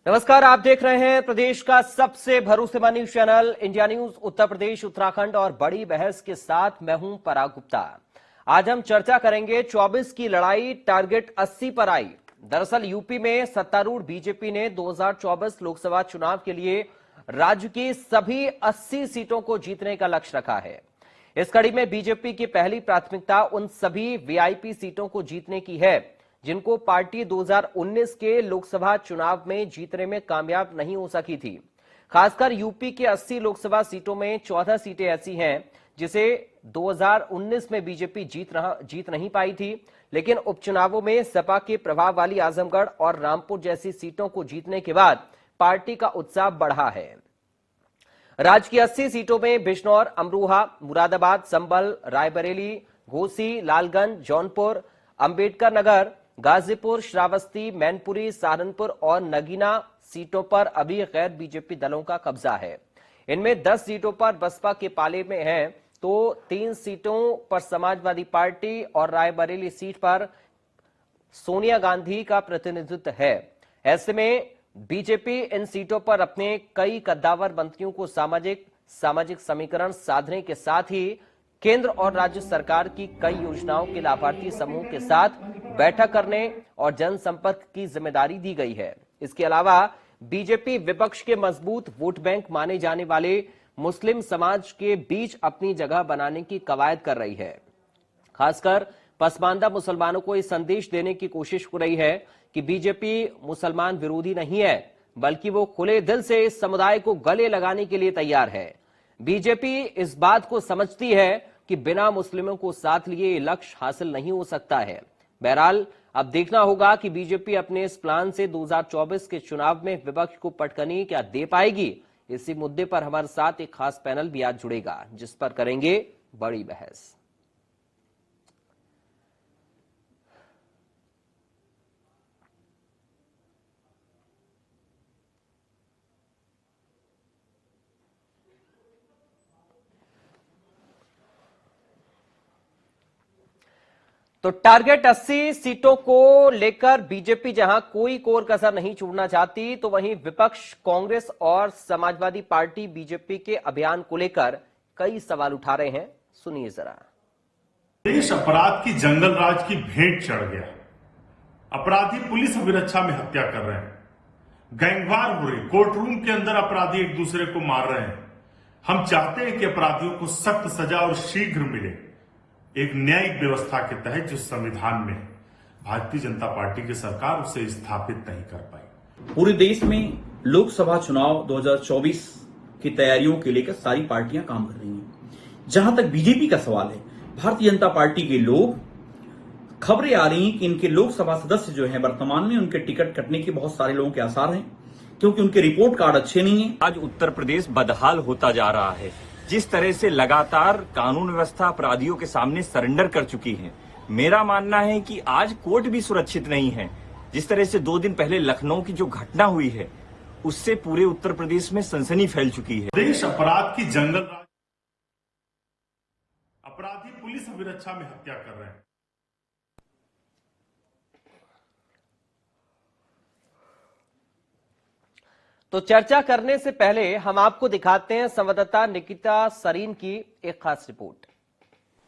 नमस्कार, आप देख रहे हैं प्रदेश का सबसे भरोसेमंद news channel India news Uttar Pradesh Uttarakhand और बड़ी बहस के साथ मैं हूं पराग गुप्ता। आज हम चर्चा करेंगे 24 की लड़ाई टारगेट 80 पर आई। दरअसल यूपी में सत्तारूढ़ बीजेपी ने 2024 लोकसभा चुनाव के लिए राज्य की सभी 80 सीटों को जीतने का लक्ष्य रखा है। इस कड़ी में बीजेपी की पहली प्राथमिकता उन सभी वीआईपी सीटों को जीतने की है जिनको पार्टी 2019 के लोकसभा चुनाव में जीतने में कामयाब नहीं हो सकी थी। खासकर यूपी के 80 लोकसभा सीटों में 14 सीटें ऐसी हैं जिसे 2019 में बीजेपी जीत नहीं पाई थी, लेकिन उपचुनावों में सपा के प्रभाव वाली आजमगढ़ और रामपुर जैसी सीटों को जीतने के बाद पार्टी का उत्साह बढ़ा है। राज्य की 80 सीटों में बिजनौर, अमरोहा, मुरादाबाद, संभल, रायबरेली, घोसी, लालगंज, जौनपुर, अंबेडकर नगर, गाजीपुर, श्रावस्ती, मैनपुरी, सहारनपुर और नगीना सीटों पर अभी गैर बीजेपी दलों का कब्जा है। इनमें 10 सीटों पर बसपा के पाले में है तो 3 सीटों पर समाजवादी पार्टी और रायबरेली सीट पर सोनिया गांधी का प्रतिनिधित्व है। ऐसे में बीजेपी इन सीटों पर अपने कई कद्दावर मंत्रियों को सामाजिक समीकरण साधने के साथ ही केंद्र और राज्य सरकार की कई योजनाओं के लाभार्थी समूह के साथ बैठक करने और जनसंपर्क की जिम्मेदारी दी गई है। इसके अलावा बीजेपी विपक्ष के मजबूत वोट बैंक माने जाने वाले मुस्लिम समाज के बीच अपनी जगह बनाने की कवायद कर रही है। खासकर पसमानदा मुसलमानों को इस संदेश देने की कोशिश हो रही है कि बीजेपी मुसलमान विरोधी नहीं है, बल्कि वो खुले दिल से इस समुदाय को गले लगाने के लिए तैयार है। बीजेपी इस बात को समझती है कि बिना मुस्लिमों को साथ लिए ये लक्ष्य हासिल नहीं हो सकता है। बहरहाल अब देखना होगा कि बीजेपी अपने इस प्लान से 2024 के चुनाव में विपक्ष को पटकनी क्या दे पाएगी। इसी मुद्दे पर हमारे साथ एक खास पैनल भी आज जुड़ेगा जिस पर करेंगे बड़ी बहस। तो टारगेट 80 सीटों को लेकर बीजेपी जहां कोई कोर कसर नहीं छोड़ना चाहती, तो वहीं विपक्ष कांग्रेस और समाजवादी पार्टी बीजेपी के अभियान को लेकर कई सवाल उठा रहे हैं। सुनिए जरा। देश अपराध की जंगल राज की भेंट चढ़ गया। अपराधी पुलिस अभिरक्षा में हत्या कर रहे हैं, गैंगवार हो रहे, कोर्ट रूम के अंदर अपराधी एक दूसरे को मार रहे हैं। हम चाहते हैं कि अपराधियों को सख्त सजा और शीघ्र मिले। एक न्यायिक व्यवस्था के तहत जो संविधान में भारतीय जनता पार्टी की सरकार उसे स्थापित नहीं कर पाई। पूरे देश में लोकसभा चुनाव 2024 की तैयारियों के लेकर सारी पार्टियां काम कर रही हैं। जहां तक बीजेपी का सवाल है, भारतीय जनता पार्टी के लोग, खबरें आ रही हैं कि इनके लोकसभा सदस्य जो हैं वर्तमान में उनके टिकट कटने के बहुत सारे लोगों के आसार हैं क्योंकि उनके रिपोर्ट कार्ड अच्छे नहीं है। आज उत्तर प्रदेश बदहाल होता जा रहा है। जिस तरह से लगातार कानून व्यवस्था अपराधियों के सामने सरेंडर कर चुकी है, मेरा मानना है कि आज कोर्ट भी सुरक्षित नहीं है। जिस तरह से 2 दिन पहले लखनऊ की जो घटना हुई है, उससे पूरे उत्तर प्रदेश में सनसनी फैल चुकी है। देश अपराध की जंगल राज, अपराधी पुलिस अभिरक्षा में हत्या कर रहे हैं। तो चर्चा करने से पहले हम आपको दिखाते हैं संवाददाता निकिता सरीन की एक खास रिपोर्ट।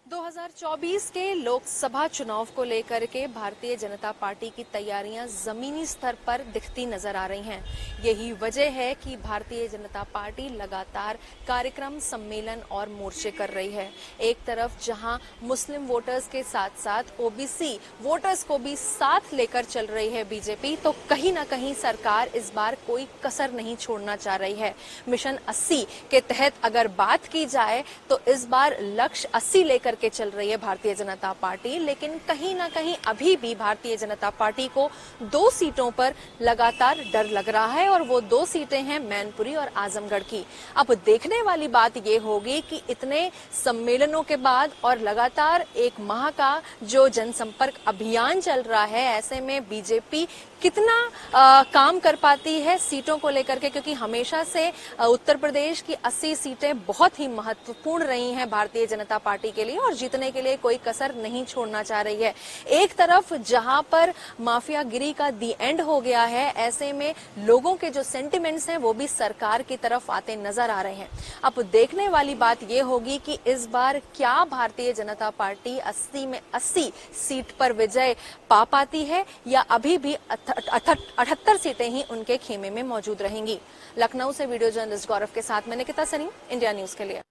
2024 के लोकसभा चुनाव को लेकर के भारतीय जनता पार्टी की तैयारियां जमीनी स्तर पर दिखती नजर आ रही हैं। यही वजह है कि भारतीय जनता पार्टी लगातार कार्यक्रम, सम्मेलन और मोर्चे कर रही है। एक तरफ जहां मुस्लिम वोटर्स के साथ साथ ओबीसी वोटर्स को भी साथ लेकर चल रही है बीजेपी, तो कहीं ना कहीं सरकार इस बार कोई कसर नहीं छोड़ना चाह रही है। मिशन 80 के तहत अगर बात की जाए तो इस बार लक्ष्य 80 लेकर के चल रही है भारतीय जनता पार्टी, लेकिन कहीं ना कहीं अभी भी भारतीय जनता पार्टी को 2 सीटों पर लगातार डर लग रहा है और वो 2 सीटें हैं मैनपुरी और आजमगढ़ की। अब देखने वाली बात ये होगी कि इतने सम्मेलनों के बाद और लगातार 1 माह का जो जनसंपर्क अभियान चल रहा है, ऐसे में बीजेपी कितना काम कर पाती है सीटों को लेकर के, क्योंकि हमेशा से उत्तर प्रदेश की 80 सीटें बहुत ही महत्वपूर्ण रही हैं भारतीय जनता पार्टी के लिए और जीतने के लिए कोई कसर नहीं छोड़ना चाह रही है। एक तरफ जहां पर माफियागिरी का दी एंड हो गया है, ऐसे में लोगों के जो सेंटिमेंट्स हैं वो भी सरकार की तरफ आते नजर आ रहे हैं। अब देखने वाली बात यह होगी कि इस बार क्या भारतीय जनता पार्टी 80 में 80 सीट पर विजय पा पाती है या अभी भी 78 सीटें ही उनके खेमे में मौजूद रहेंगी। लखनऊ से वीडियो जर्नलिस्ट गौरव के साथ मैं निकिता सनी, इंडिया न्यूज के लिए।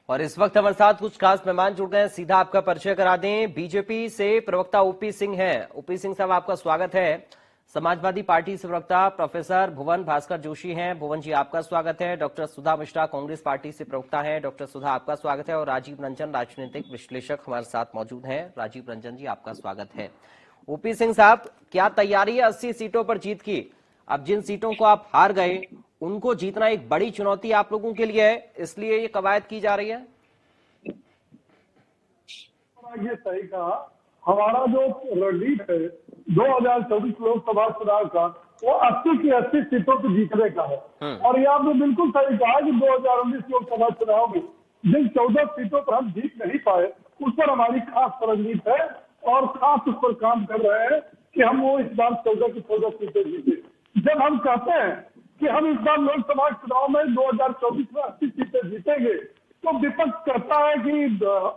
और इस वक्त हमारे साथ कुछ खास मेहमान जुड़ गए हैं, सीधा आपका परिचय करा दें। बीजेपी से प्रवक्ता ओपी सिंह हैं। ओपी सिंह साहब, आपका स्वागत है। समाजवादी पार्टी से प्रवक्ता प्रोफेसर भुवन भास्कर जोशी हैं। भुवन जी, आपका स्वागत है। डॉक्टर सुधा मिश्रा कांग्रेस पार्टी से प्रवक्ता हैं। डॉक्टर सुधा, आपका स्वागत है। और राजीव रंजन, राजनीतिक विश्लेषक, हमारे साथ मौजूद हैं। राजीव रंजन जी, आपका स्वागत है। ओपी सिंह साहब, क्या तैयारी है 80 सीटों पर जीत की? अब जिन सीटों को आप हार गए उनको जीतना एक बड़ी चुनौती आप लोगों के लिए है, इसलिए ये कवायद की जा रही है। ये सही कहा, हमारा जो रणनीति है 2024 लोकसभा चुनाव का, वो 80 की 80 सीटों को जीतने का है। और ये आपने बिल्कुल सही कहा कि 2019 लोकसभा चुनाव में जिन 14 सीटों पर हम जीत नहीं पाए, उस पर हमारी खास रणनीति है और खास उस पर काम कर रहे हैं कि हम वो इस बार 14 की 14 सीटें जीते। जब हम कहते हैं कि हम इस बार लोकसभा चुनाव में 2024 में 80 सीटें जीतेंगे, तो विपक्ष कहता है कि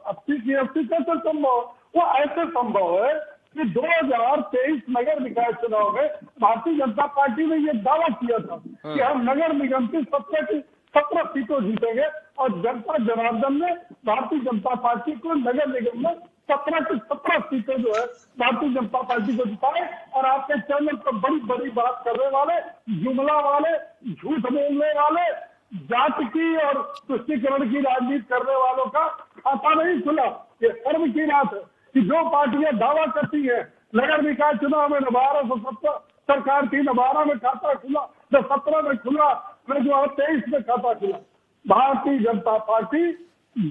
80 की 80 कैसे संभव? वो ऐसे संभव है कि 2023 नगर निकाय चुनाव में भारतीय जनता पार्टी ने ये दावा किया था कि हम नगर निगम की 17 सीटों जीतेंगे और जनता जनार्दन ने भारतीय जनता पार्टी को नगर निगम में 17 की 17 सीटें जो है भारतीय जनता पार्टी को जिताए। और आपके चैनल पर बड़ी बड़ी बात करने वाले, जुमला वाले, झूठ बोलने वाले, जाति की और तुष्टीकरण की राजनीति करने वालों का खाता नहीं खुला। ये शर्म की बात है कि जो पार्टियां दावा करती है नगर निकाय चुनाव में 1270 सरकार की, न 12 में खाता खुला, न 17 में खुला, न जो 23 में खाता खुला। भारतीय जनता पार्टी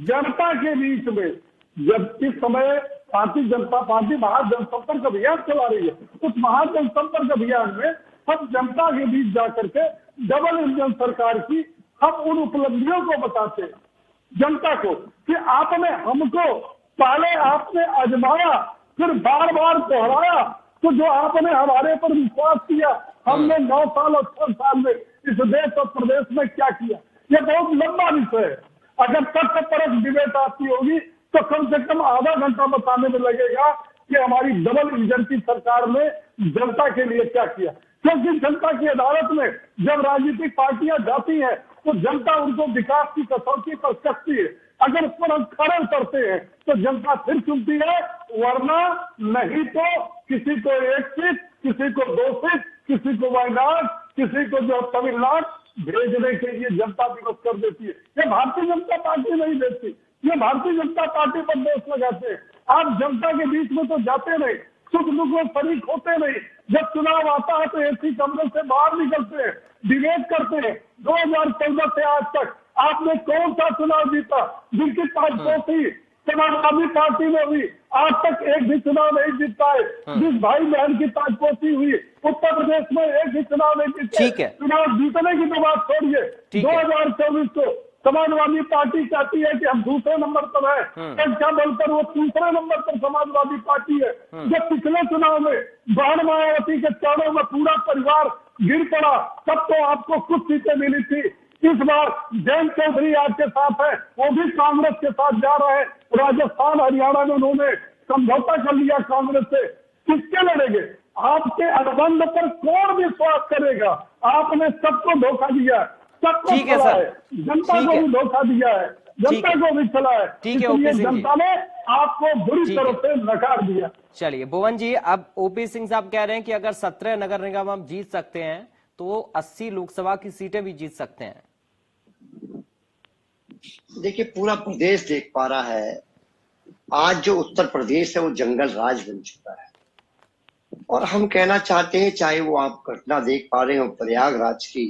जनता के बीच में, जब इस समय भारतीय जनता पार्टी महाजनसंपर्क अभियान चला रही है, उस महाजनसंपर्क अभियान में हम जनता के बीच जाकर के डबल इंजन सरकार की हम उन उपलब्धियों को बताते हैं जनता को कि आपने हमको पहले आपने आजमाया, फिर बार बार दोहराया, तो जो आपने हमारे पर विश्वास किया, हमने 9 साल और 6 साल में इस देश और प्रदेश में क्या किया, ये बहुत लंबा विषय है। अगर तथ्य परक डिबेट आती होगी तो कम से कम आधा घंटा बताने में लगेगा कि हमारी डबल इंजन की सरकार ने जनता के लिए क्या किया। क्योंकि जनता की अदालत में जब राजनीतिक पार्टियां जाती हैं तो जनता उनको विकास की कसौटी पर कसती है। अगर उस पर हम खड़े उतरते हैं तो जनता फिर चुनती है, वरना नहीं तो किसी को 1 सीट, किसी को 2 सीट, किसी को वायनाड, किसी को जो तमिलनाडु भेजने के लिए जनता विरोध कर देती है। ये भारतीय जनता पार्टी नहीं देती, ये भारतीय जनता पार्टी पर दोष लगाते हैं। आप जनता के बीच में तो जाते नहीं, सुख दुख में शरीक होते नहीं। जब चुनाव आता है तो एसी कमरे से बाहर निकलते हैं, डिबेट करते हैं। 2014 से आज तक आपने कौन सा चुनाव जीता? जिनकी ताजपोशी समाजवादी पार्टी में हुई, आज तक एक भी चुनाव नहीं जीता है। जिस भाई बहन की ताजपोशी हुई, उत्तर प्रदेश में एक भी चुनाव नहीं जीते। चुनाव जीतने की तो बात छोड़िए, 2024 को समाजवादी पार्टी चाहती है कि हम दूसरे नंबर पर है, संख्या बल पर वो तीसरे नंबर पर समाजवादी पार्टी है। जब पिछले चुनाव में बहन मायावती के चरणों में पूरा परिवार गिर पड़ा, तब तो आपको कुछ सीटें मिली थी। इस बार जयंत चौधरी आपके साथ है, वो भी कांग्रेस के साथ जा रहे हैं। राजस्थान हरियाणा में उन्होंने समझौता कर लिया कांग्रेस से। किसके लड़ेंगे? आपके अनुबंध पर कौन विश्वास करेगा? आपने सबको धोखा दिया, सबको चला है, जनता को भी धोखा दिया है, जनता को भी चला है। इसलिए जनता ने आपको बुरी तरह से नकार दिया। चलिए भुवन जी, अब ओपी सिंह साहब कह रहे हैं कि अगर 17 नगर निगम हम जीत सकते हैं तो 80 लोकसभा की सीटें भी जीत सकते हैं। देखिए, पूरा प्रदेश देख पा रहा है आज जो उत्तर प्रदेश है वो जंगल राज बन चुका है। और हम कहना चाहते हैं, चाहे वो आप घटना देख पा रहे हो प्रयागराज की,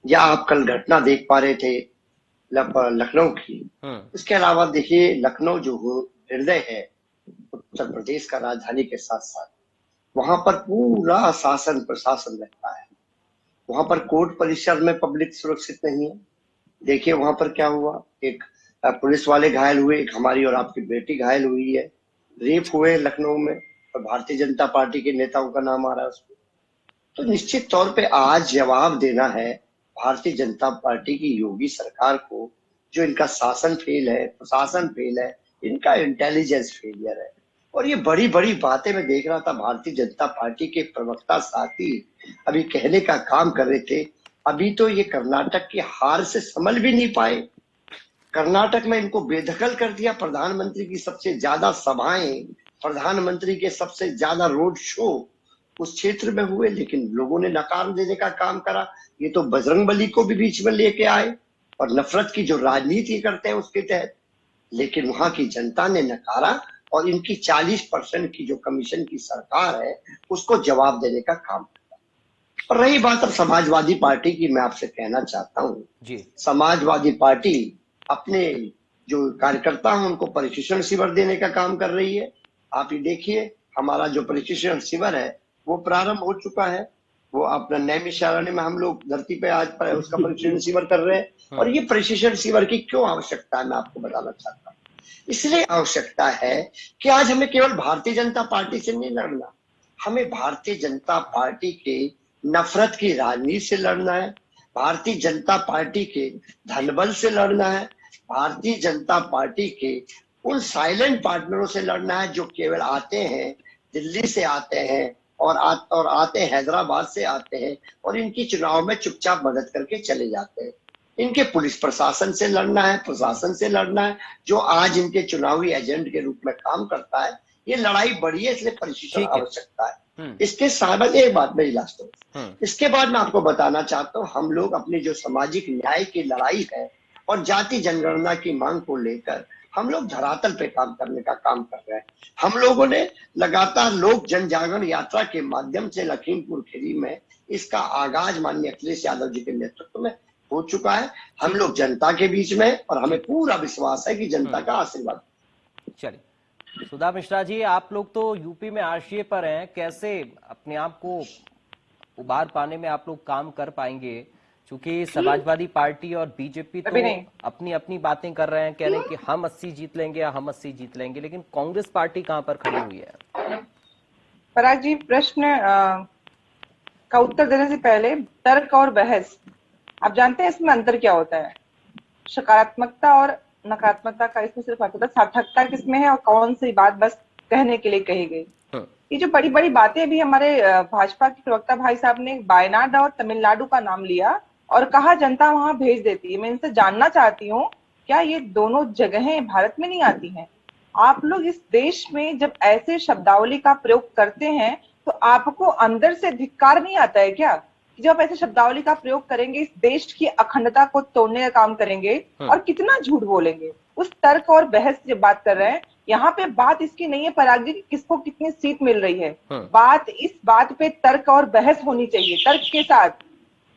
या आप कल घटना देख पा रहे थे लखनऊ की। इसके अलावा देखिए, लखनऊ जो हृदय है उत्तर प्रदेश का, राजधानी के साथ साथ वहां पर पूरा शासन प्रशासन रहता है। वहां पर कोर्ट परिसर में पब्लिक सुरक्षित नहीं है, देखिए वहां पर क्या हुआ, एक पुलिस वाले घायल हुए, एक हमारी और आपकी बेटी घायल हुई है, रेप हुए लखनऊ में और भारतीय जनता पार्टी के नेताओं का नाम आ रहा है उसमें। तो निश्चित तौर पे आज जवाब देना है भारतीय जनता पार्टी की योगी सरकार को, जो इनका शासन फेल है, प्रशासन फेल है, इनका इंटेलिजेंस फेलियर है। और ये बड़ी बड़ी बातें मैं देख रहा था, भारतीय जनता पार्टी के प्रवक्ता साथी अभी कहने का काम कर रहे थे, अभी तो ये कर्नाटक की हार से संभल भी नहीं पाए। कर्नाटक में इनको बेदखल कर दिया, प्रधानमंत्री की सबसे ज्यादा सभाएं, प्रधानमंत्री के सबसे ज्यादा रोड शो उस क्षेत्र में हुए, लेकिन लोगों ने नकार देने का काम करा। ये तो बजरंगबली को भी बीच में लेके आए और नफरत की जो राजनीति करते हैं उसके तहत, लेकिन वहां की जनता ने नकारा और इनकी 40% की जो कमीशन की सरकार है उसको जवाब देने का काम किया। और रही बात अब समाजवादी पार्टी की, मैं आपसे कहना चाहता हूँ जी, समाजवादी पार्टी अपने जो कार्यकर्ता हैं उनको प्रशिक्षण शिविर देने का काम कर रही है। आप ये देखिए, हमारा जो प्रशिक्षण शिविर है वो प्रारंभ हो चुका है, वो अपना नैमिषारण्य में हम लोग धरती पे आज पर उसका प्रशिक्षण शिविर कर रहे हैं। और ये प्रशिक्षण शिविर की क्यों आवश्यकता है मैं आपको बताना चाहता हूँ। इसलिए आवश्यकता है कि आज हमें केवल भारतीय जनता पार्टी से नहीं लड़ना, हमें भारतीय जनता पार्टी के नफरत की राजनीति से लड़ना है, भारतीय जनता पार्टी के धनबल से लड़ना है, भारतीय जनता पार्टी के उन साइलेंट पार्टनरों से लड़ना है जो केवल आते हैं, दिल्ली से आते हैं और आते हैं, हैदराबाद से आते हैं और इनकी चुनाव में चुपचाप मदद करके चले जाते हैं। इनके पुलिस प्रशासन से लड़ना है, प्रशासन से लड़ना है जो आज इनके चुनावी एजेंट के रूप में काम करता है। ये लड़ाई बड़ी है, इसलिए प्रशिक्षण ठीक है। आवश्यकता है। इसके साथ एक बात मेरी लास्ट में, इसके बाद मैं आपको बताना चाहता हूँ, हम लोग अपनी जो सामाजिक न्याय की लड़ाई है और जाति जनगणना की मांग को लेकर हम लोग धरातल पे काम करने का काम कर रहे हैं। हम लोगों ने लगातार लोक जन जागरण यात्रा के माध्यम से लखीमपुर खीरी में इसका आगाज माननीय अखिलेश यादव जी के नेतृत्व में हो चुका है। हम लोग जनता के बीच में और हमें पूरा विश्वास है कि जनता का आशीर्वाद। चलिए सुधा मिश्रा जी, आप लोग तो यूपी में हाशिए पर हैं, कैसे अपने आप को उबार पाने में आप लोग काम कर पाएंगे? क्योंकि समाजवादी पार्टी और बीजेपी तो अपनी अपनी बातें कर रहे हैं, कह रहे हैं कि हम 80 जीत लेंगे या हम 80 जीत लेंगे, लेकिन कांग्रेस पार्टी कहां पर खड़ी हुई है? पराग जी, प्रश्न का उत्तर देने से पहले तर्क और बहस, आप जानते हैं इसमें अंतर क्या होता है? सकारात्मकता और नकारात्मकता का इसमें सिर्फ अर्थ होता है, सार्थकता किसमें है और कौन सी बात बस कहने के लिए कही गई। ये जो बड़ी बड़ी बातें भी हमारे भाजपा के प्रवक्ता भाई साहब ने वायनाड और तमिलनाडु का नाम लिया और कहा जनता वहां भेज देती है। मैं इनसे जानना चाहती हूँ, क्या ये दोनों जगहें भारत में नहीं आती हैं? आप लोग इस देश में जब ऐसे शब्दावली का प्रयोग करते हैं तो आपको अंदर से धिक्कार नहीं आता है क्या? जब ऐसे शब्दावली का प्रयोग करेंगे, इस देश की अखंडता को तोड़ने का काम करेंगे और कितना झूठ बोलेंगे। उस तर्क और बहस की बात कर रहे हैं, यहाँ पे बात इसकी नहीं है पराग जी कि किसको कितनी सीट मिल रही है। बात इस बात पे तर्क और बहस होनी चाहिए, तर्क के साथ,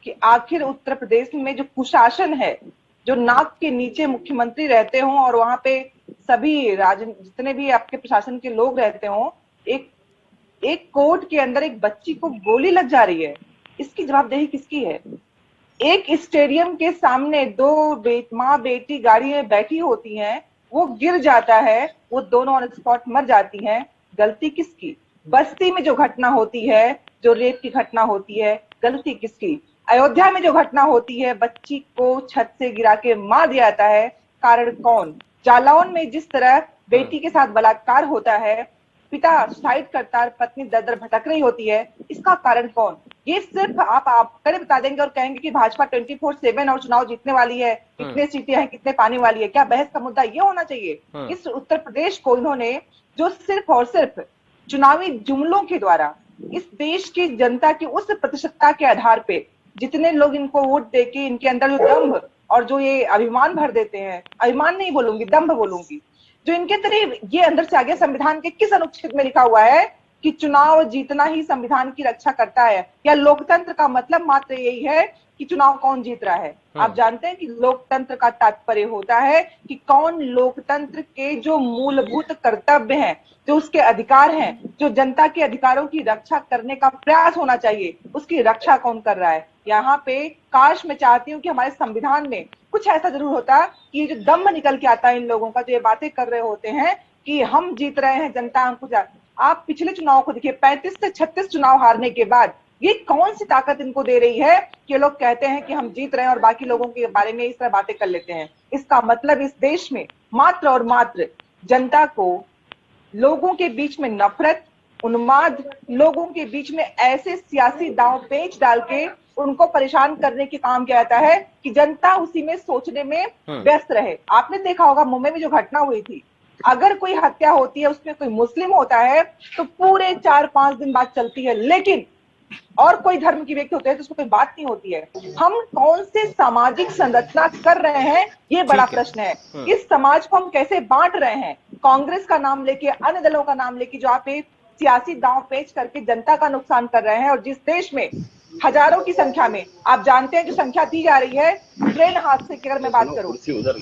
कि आखिर उत्तर प्रदेश में जो कुशासन है, जो नाक के नीचे मुख्यमंत्री रहते हों और वहां पे सभी जितने भी आपके प्रशासन के लोग रहते हों, एक कोर्ट के अंदर एक बच्ची को गोली लग जा रही है, इसकी जवाबदेही किसकी है? एक स्टेडियम के सामने दो माँ बेटी गाड़ी में बैठी होती हैं, वो गिर जाता है, वो दोनों ऑन स्पॉट मर जाती हैं, गलती किसकी? बस्ती में जो घटना होती है, जो रेप की घटना होती है, गलती किसकी? अयोध्या में जो घटना होती है, बच्ची को छत से गिरा के मार दिया जाता है, कारण कौन? जालौन में जिस तरह बेटी के साथ बलात्कार होता है, पिता सुसाइड करता है, पत्नी दर दर भटक रही होती है, इसका कारण कौन? ये सिर्फ आप करे बता देंगे और कहेंगे कि भाजपा 24/7 और चुनाव जीतने वाली है, कितने सीटें हैं, कितने पाने वाली है। क्या बहस का मुद्दा ये होना चाहिए? इस उत्तर प्रदेश को इन्होंने जो सिर्फ और सिर्फ चुनावी जुमलों के द्वारा इस देश की जनता की उस प्रतिशतता के आधार पे जितने लोग इनको वोट देके इनके अंदर जो दम्भ और जो ये अभिमान भर देते हैं, अभिमान नहीं बोलूंगी, दम्भ बोलूंगी, जो इनके तरह ये अंदर से आगे संविधान के किस अनुच्छेद में लिखा हुआ है कि चुनाव जीतना ही संविधान की रक्षा करता है, या लोकतंत्र का मतलब मात्र यही है कि चुनाव कौन जीत रहा है? आप जानते हैं कि लोकतंत्र का तात्पर्य होता है कि कौन लोकतंत्र के जो मूलभूत कर्तव्य हैं, जो उसके अधिकार हैं, जो जनता के अधिकारों की रक्षा करने का प्रयास होना चाहिए, उसकी रक्षा कौन कर रहा है? यहाँ पे काश मैं चाहती हूँ कि हमारे संविधान में कुछ ऐसा जरूर होता कि ये जो दम निकल के आता है इन लोगों का, जो ये बातें कर रहे होते हैं कि हम जीत रहे हैं, जनता हमको आप पिछले चुनाव को देखिए, 35 से 36 चुनाव हारने के बाद ये कौन सी ताकत इनको दे रही है कि लोग कहते हैं कि हम जीत रहे हैं और बाकी लोगों के बारे में इस तरह बातें कर लेते हैं। इसका मतलब इस देश में मात्र और मात्र जनता को लोगों के बीच में नफरत, उन्माद, लोगों के बीच में ऐसे सियासी दांव पेच डाल के उनको परेशान करने के काम किया जाता है कि जनता उसी में सोचने में व्यस्त रहे। आपने देखा होगा मुंबई में जो घटना हुई थी, अगर कोई हत्या होती है उसमें कोई मुस्लिम होता है तो पूरे 4-5 दिन बाद चलती है, लेकिन और कोई धर्म की व्यक्ति होते हैं तो उसको कोई बात नहीं होती है। हम कौन से सामाजिक संरचना कर रहे हैं, ये बड़ा प्रश्न है। इस समाज को हम कैसे बांट रहे हैं, कांग्रेस का नाम लेके, अन्य दलों का नाम लेके, जो आप एक सियासी दांव पेच करके जनता का नुकसान कर रहे हैं। और जिस देश में हजारों की संख्या में, आप जानते हैं जो संख्या दी जा रही है ट्रेन हादसे की, अगर मैं बात करूं,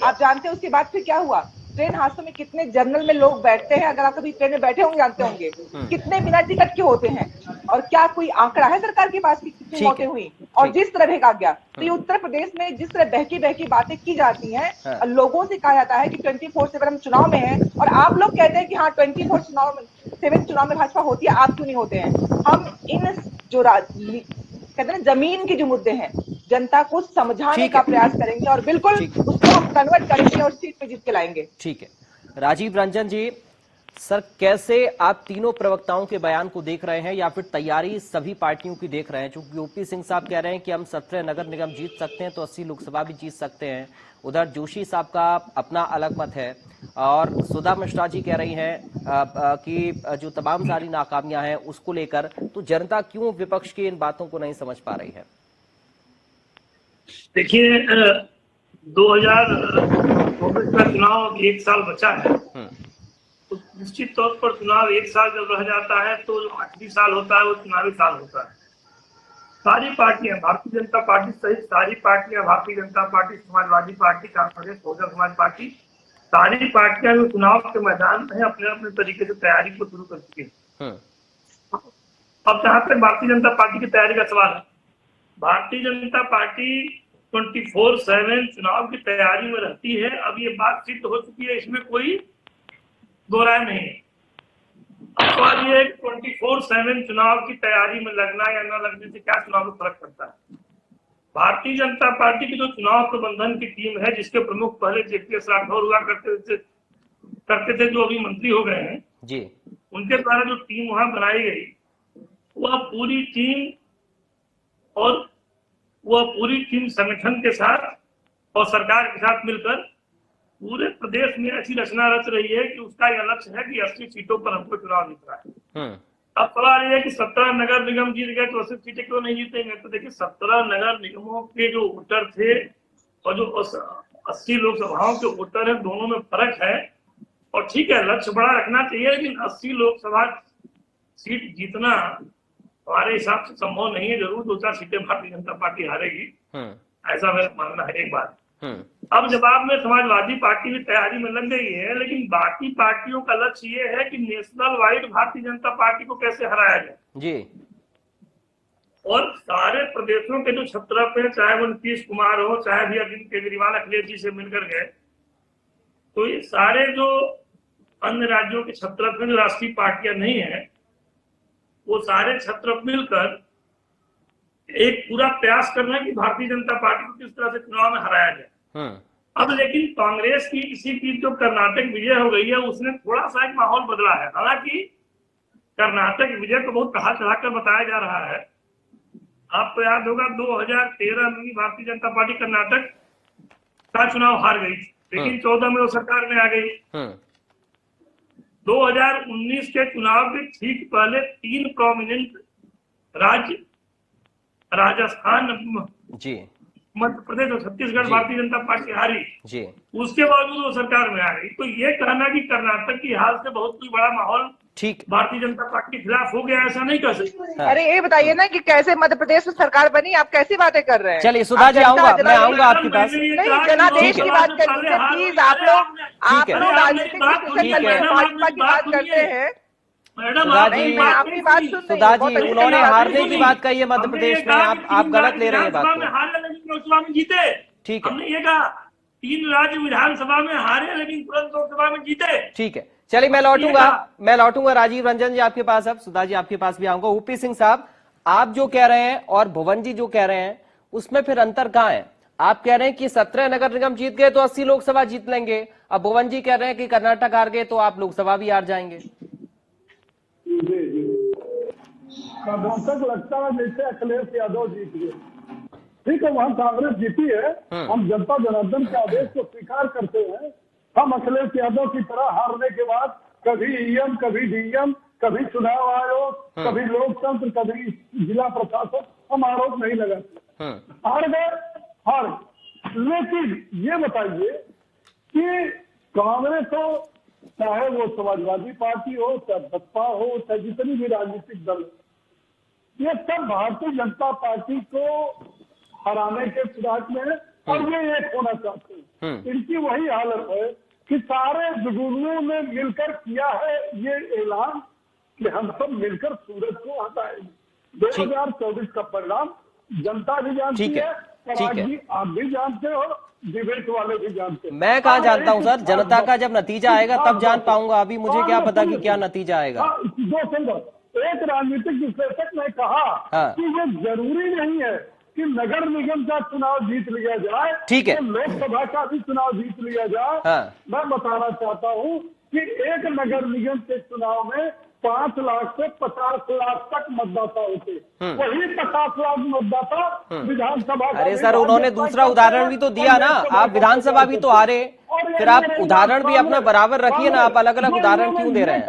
आप जानते हैं उसके बाद फिर क्या हुआ, ट्रेन हादसों में कितने जनरल में लोग बैठते हैं, अगर आप कभी ट्रेन में बैठे होंगे जानते होंगे कितने बिना टिकट के होते हैं, और क्या कोई आंकड़ा है सरकार के पास कि कितनी मौतें हुई और जिस तरह भेगा गया। तो ये उत्तर प्रदेश में जिस तरह बहकी बहकी बातें की जाती हैं और लोगों से कहा जाता है कि 24/7 हम चुनाव में हैं, और आप लोग कहते हैं कि हाँ 24/7 चुनाव में भाजपा होती है, आप क्यों नहीं होते हैं। हम इन जो कहते हैं जमीन के जो मुद्दे हैं, जनता को समझाने का प्रयास करेंगे और बिल्कुल उसको हम कन्वर्ट करेंगे और सीट पे जीत के लाएंगे। ठीक है, राजीव रंजन जी, सर कैसे आप तीनों प्रवक्ताओं के बयान को देख रहे हैं, या फिर तैयारी सभी पार्टियों की देख रहे हैं? चूंकि ओपी सिंह साहब कह रहे हैं कि हम 17 नगर निगम जीत सकते हैं तो 80 लोकसभा भी जीत सकते हैं, उधर जोशी साहब का अपना अलग मत है, और सुधा मिश्रा जी कह रही हैं कि जो तमाम सारी नाकामियां हैं उसको लेकर, तो जनता क्यों विपक्ष की इन बातों को नहीं समझ पा रही है? देखिए, 2024 का चुनाव 1 साल बचा है, तो निश्चित तौर पर चुनाव 1 साल जब रह जाता है तो जो आखिरी साल होता है वो चुनावी साल होता है। सारी पार्टियां, भारतीय जनता पार्टी सहित सारी पार्टियां, Bharatiya Janata party, Samajwadi party, Congress, Bahujan Samaj party, सारी पार्टियां जो चुनाव के मैदान में अपने अपने तरीके से तैयारी को शुरू कर चुकी है। अब जहां तक भारतीय जनता पार्टी की तैयारी का सवाल है, भारतीय जनता पार्टी 24/7 चुनाव की तैयारी में रहती है। अब ये बात सिद्ध हो चुकी है, इसमें कोई दो राय नहीं है। अब सवाल ये है कि 24/7 चुनाव की तैयारी में लगना या न लगने से क्या चुनाव में फर्क पड़ता है। भारतीय जनता पार्टी की जो चुनाव प्रबंधन की टीम है, जिसके प्रमुख पहले जेपीएस राठौर हुआ करते थे, जो अभी मंत्री हो गए हैं जी, उनके द्वारा जो टीम वहां बनाई गई, वह पूरी टीम संगठन के साथ और सरकार के साथ मिलकर पूरे प्रदेश में ऐसी रचना रच रही है कि उसका यह लक्ष्य है कि 80 सीटों पर हमको चुनाव जीतना है। अब सवाल यह है कि 17 नगर निगम जीत गए तो 80 सीटें क्यों नहीं जीतेंगे? तो देखिए, 17 नगर निगमों के जो वोटर थे और जो 80 लोकसभाओं के वोटर है, दोनों में फर्क है। और ठीक है, लक्ष्य बड़ा रखना चाहिए, लेकिन 80 लोकसभा सीट जीतना हमारे हिसाब से संभव नहीं है। जरूर 2-4 सीटें भारतीय जनता पार्टी हारेगी, ऐसा मेरा मानना है। एक बात, अब जवाब में समाजवादी पार्टी भी तैयारी में लग गई है, लेकिन बाकी पार्टियों का लक्ष्य ये है कि national wide Bharatiya Janata party को कैसे हराया जाए जी। और सारे प्रदेशों के जो 17 पे, चाहे वो नीतीश कुमार हो, चाहे भी अरविंद केजरीवाल अखिलेश जी से मिलकर गए, तो ये सारे जो अन्य राज्यों के 17 पे जो राष्ट्रीय पार्टियां नहीं है, वो सारे 17 मिलकर एक पूरा प्रयास कर रहे हैं कि भारतीय जनता पार्टी को किस तरह से चुनाव में हराया जाए। अब लेकिन कांग्रेस की किसी की जो कर्नाटक विजय हो गई है, उसने थोड़ा सा एक माहौल बदला है। हालांकि कर्नाटक विजय को बहुत कहा चढ़ाकर बताया जा रहा है। आपको याद होगा 2013 में भारतीय जनता पार्टी कर्नाटक का चुनाव हार गई थी, लेकिन 14 में वो सरकार में आ गई। 2019 के चुनाव के ठीक पहले 3 प्रोमिनेंट राज्य, राजस्थान जी, मध्य प्रदेश और छत्तीसगढ़, भारतीय जनता पार्टी हारी जी, उसके बावजूद वो सरकार में आ गई। तो ये कहना कि कर्नाटक की हाल से बहुत कोई बड़ा माहौल ठीक भारतीय जनता पार्टी के खिलाफ हो गया, ऐसा नहीं कर सकते। अरे ये बताइए ना कि कैसे मध्य प्रदेश में सरकार बनी, आप कैसी बातें कर रहे हैं? चलिए सुधा जी, आऊंगा, मैं आऊंगा आपके पास। नहीं, जनादेश की बात करिए प्लीज। आप लोग राजनीतिक भाजपा की बात करते हैं। सुधा जी, उन्होंने हारने की बात कही है मध्य प्रदेश में, आप गलत ले रहे हैं बात को। जीते, ठीक है, हमने ये कहा 3 राज्य विधानसभा में हारे लेकिन तुरंत लोकसभा में जीते। ठीक है, चलिए मैं लौटूंगा राजीव रंजन जी आपके पास, अब सुधा जी आपके पास भी आऊंगा। ओपी सिंह साहब, आप जो कह रहे हैं और भुवन जी जो कह रहे हैं उसमें फिर अंतर कहाँ है? आप कह रहे हैं कि 17 नगर निगम जीत गए तो 80 लोकसभा जीत लेंगे, अब भुवन जी कह रहे हैं कि कर्नाटक हार गए तो आप लोकसभा भी हार जाएंगे। कर्नाटक लगता है जैसे अखिलेश यादव जीत गए, ठीक है, वहाँ कांग्रेस जीती है, हम जनता जनार्दन के आदेश को स्वीकार करते हैं। हम अखिलेश यादव की तरह हारने के बाद कभी ईएम, कभी डीएम, कभी चुनाव आयोग, कभी लोकतंत्र, कभी जिला प्रशासन, हम आरोप नहीं लगाते। हार गए, हार। लेकिन ये बताइए कि कांग्रेस हो, चाहे वो समाजवादी पार्टी हो, चाहे बसपा हो, चाहे जितनी भी राजनीतिक दल, ये सब भारतीय जनता पार्टी को हराने के फिराक में है और ये एक होना चाहते हैं। इनकी वही हालत है कि सारे जुगनुओं ने मिलकर किया है ये ऐलान कि हम सब मिलकर सूरज को हटाएंगे। 2024 का परिणाम जनता भी जानती है, पराग जी आप भी जानते हो, डिबेट वाले भी जानते हैं। मैं कहाँ जानता हूँ सर, जनता का जब नतीजा आएगा तब जान पाऊंगा, अभी मुझे क्या पता कि क्या नतीजा आएगा। दो संदर्भ, एक राजनीतिक विश्लेषक ने कहा कि ये जरूरी नहीं है कि नगर निगम का चुनाव जीत लिया जाए, ठीक है, तो लोकसभा का भी चुनाव जीत लिया जाए। मैं बताना चाहता हूँ कि एक नगर निगम के चुनाव में 5 लाख से 50 लाख तक मतदाता होते, वही 50 लाख मतदाता विधानसभा। अरे सर, उन्होंने दूसरा उदाहरण भी तो दिया ना, आप विधानसभा भी तो हारे, फिर आप उदाहरण भी अपना बराबर रखिए ना, आप अलग अलग उदाहरण क्यों दे रहे हैं?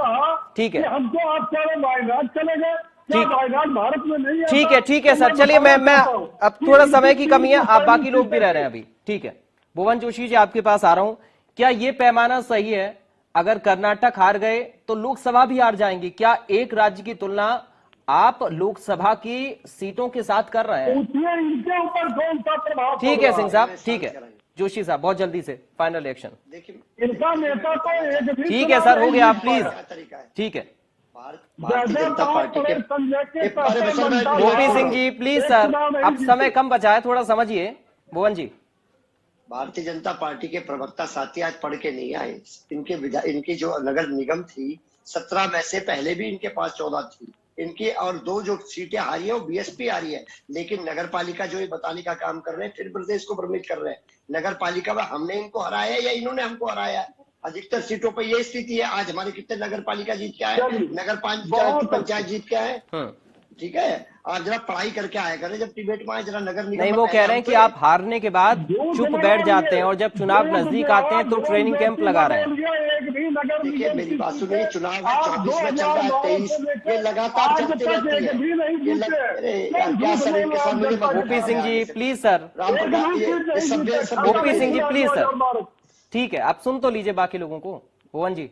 ठीक है, हमको आप कह वायनाड चले गए, वायनाड भारत में नहीं है। ठीक है सर, चलिए मैं अब थोड़ा समय की कमी है, आप बाकी लोग भी रह रहे हैं अभी। ठीक है, भुवन जोशी जी आपके पास आ रहा हूं, क्या ये पैमाना सही है? अगर कर्नाटक हार गए तो लोकसभा भी हार जाएंगे, क्या एक राज्य की तुलना आप लोकसभा की सीटों के साथ कर रहे हैं? इनके ऊपर कौन सा प्रभाव? ठीक है सिंह साहब, ठीक है, जोशी साहब बहुत जल्दी से फाइनल रिएक्शन। इनका नेता तो ठीक है सर, हो गया आप प्लीज। ठीक है, भारतीय जनता पार्टी के गोपी सिंह जी प्लीज सर, अब समय कम बचा है, थोड़ा समझिए। भुवन जी, भारतीय जनता पार्टी के प्रवक्ता साथी आज पढ़ के नहीं आए। इनकी जो नगर निगम थी 17 में से पहले भी इनके पास 14 थी इनकी, और 2 जो सीटें हारी है वो बीएसपी आ रही है, लेकिन नगर पालिका जो ये बताने का काम कर रहे हैं, फिर प्रदेश को भ्रमित कर रहे हैं। नगर पालिका में हमने इनको हराया या इन्होंने हमको हराया? अधिकतर सीटों पर ये स्थिति है। आज हमारे कितने नगर पालिका जीत के आए, नगर पंचायत जीत के आए, ठीक है। आप जरा पढ़ाई करके आया करें, जब डिबेट में आए जरा नगर निगम। नहीं, वो कह रहे हैं कि आप हारने के बाद चुप बैठ जाते हैं और जब चुनाव नजदीक आते हैं तो ट्रेनिंग कैंप लगा रहे हैं। देखिए मेरी बात सुनिए, चुनाव 24 में चल रहा है, 23 ये लगातार चलती रहती है। क्या सर इनके सामने? Gopi Singh ji please sir, Gopi Singh ji please sir, ठीक है, आप सुन तो लीजिए बाकी लोगों को। भुवन जी,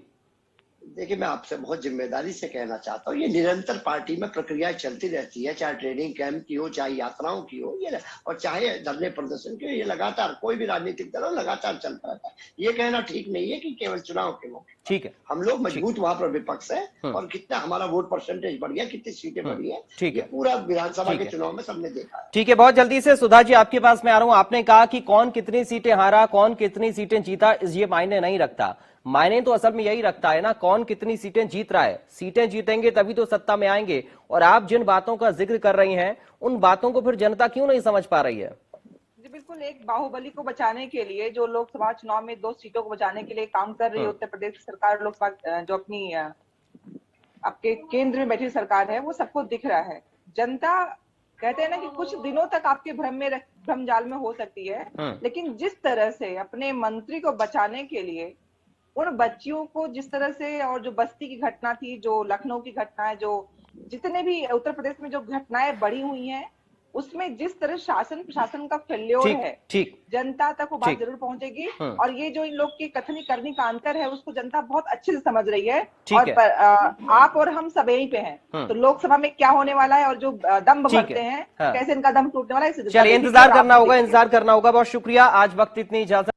देखिए मैं आपसे बहुत जिम्मेदारी से कहना चाहता हूँ, ये निरंतर पार्टी में प्रक्रिया चलती रहती है, चाहे ट्रेनिंग कैंप की हो, चाहे यात्राओं की हो, ये और चाहे धरने प्रदर्शन की हो, ये लगातार कोई भी राजनीतिक दल लगातार चलता रहता है। ये कहना ठीक नहीं है कि केवल चुनाव के मौके। ठीक है, हम लोग मजबूत वहां पर विपक्ष है, और कितना हमारा वोट परसेंटेज बढ़ गया, कितनी सीटें बढ़ी है, ठीक है, पूरा विधानसभा के चुनाव में सबने देखा। ठीक है, बहुत जल्दी से सुधा जी आपके पास मैं आ रहा हूं। आपने कहा कि कौन कितनी सीटें हारा, कौन कितनी सीटें जीता, ये मायने नहीं रखता। मायने तो असल में यही रखता है ना, कौन कितनी सीटें जीत रहा है। सीटें जीतेंगे तभी तो सत्ता में आएंगे। और आप जिन बातों का जिक्र कर रही हैं, उन बातों को फिर जनता क्यों नहीं समझ पा रही है? जी बिल्कुल, एक बाहुबली को बचाने के लिए, जो लोकसभा चुनाव में 2 सीटों को बचाने के लिए काम कर रही है उत्तर प्रदेश सरकार, लोकसभा जो अपनी आपके केंद्र में बैठी सरकार है, वो सबको दिख रहा है। जनता कहते हैं ना कि कुछ दिनों तक आपके भ्रम जाल में हो सकती है, लेकिन जिस तरह से अपने मंत्री को बचाने के लिए उन बच्चियों को जिस तरह से, और जो बस्ती की घटना थी, जो लखनऊ की घटना है, जो जितने भी उत्तर प्रदेश में जो घटनाएं बढ़ी हुई हैं, उसमें जिस तरह शासन प्रशासन का फेल्योर है, जनता तक वो बात जरूर पहुंचेगी। और ये जो इन लोग की कथनी करनी का अंतर है, उसको जनता बहुत अच्छे से समझ रही है। और आप और हम सब यहीं पे हैं, तो लोकसभा में क्या होने वाला है और जो दम भरते हैं, कैसे इनका दम टूटने वाला है, चलिए इंतजार करना होगा। बहुत शुक्रिया, आज वक्त इतनी इजाजत।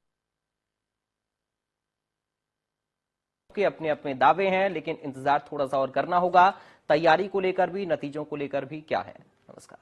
के अपने अपने दावे हैं, लेकिन इंतजार थोड़ा सा और करना होगा, तैयारी को लेकर भी, नतीजों को लेकर भी। क्या है? नमस्कार।